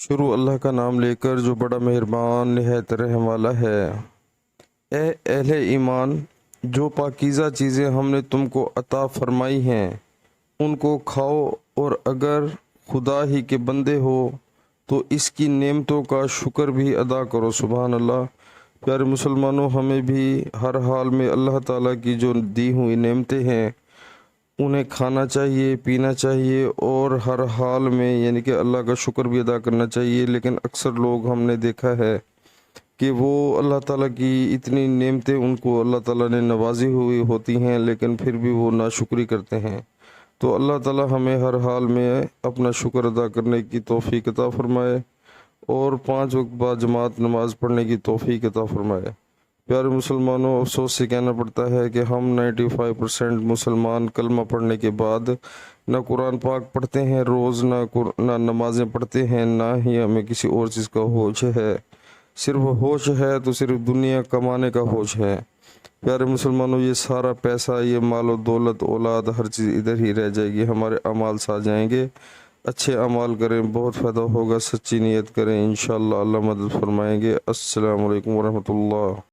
शुरू अल्लाह का नाम लेकर जो बड़ा मेहरबान निहायत रहम वाला है। ए अहले ईमान, जो पाकीज़ा चीज़ें हमने तुमको अता फरमाई हैं उनको खाओ, और अगर खुदा ही के बंदे हो तो इसकी नेमतों का शुक्र भी अदा करो। सुभान अल्लाह। प्यारे मुसलमानों, हमें भी हर हाल में अल्लाह ताला की जो दी हुई नेमतें हैं उन्हें खाना चाहिए, पीना चाहिए, और हर हाल में यानी कि अल्लाह का शुक्र भी अदा करना चाहिए। लेकिन अक्सर लोग हमने देखा है कि वो अल्लाह ताला की इतनी नेमतें उनको अल्लाह ताला ने नवाजी हुई होती हैं, लेकिन फिर भी वो नाशुक्री करते हैं। तो अल्लाह ताला हमें हर हाल में अपना शुक्र अदा करने की तौफीक अता फरमाए और 5 वक्त बाद जमात नमाज पढ़ने की तौफीक अता फरमाए। प्यारे मुसलमानों, अफसोस से कहना पड़ता है कि हम 95% मुसलमान कलमा पढ़ने के बाद ना कुरान पाक पढ़ते हैं रोज़, ना नमाज़ें पढ़ते हैं, ना ही हमें किसी और चीज़ का होश है। सिर्फ होश है तो सिर्फ दुनिया कमाने का होश है। प्यारे मुसलमानों, ये सारा पैसा, ये मालो दौलत, औलाद, हर चीज़ इधर ही रह जाएगी। हमारे अमाल सा जाएंगे। अच्छे अमाल करें, बहुत फ़ायदा होगा। सच्ची नीयत करें, इंशाअल्लाह अल्लाह मदद फरमाएंगे। अस्सलामु अलैकुम वरहमतुल्लाह।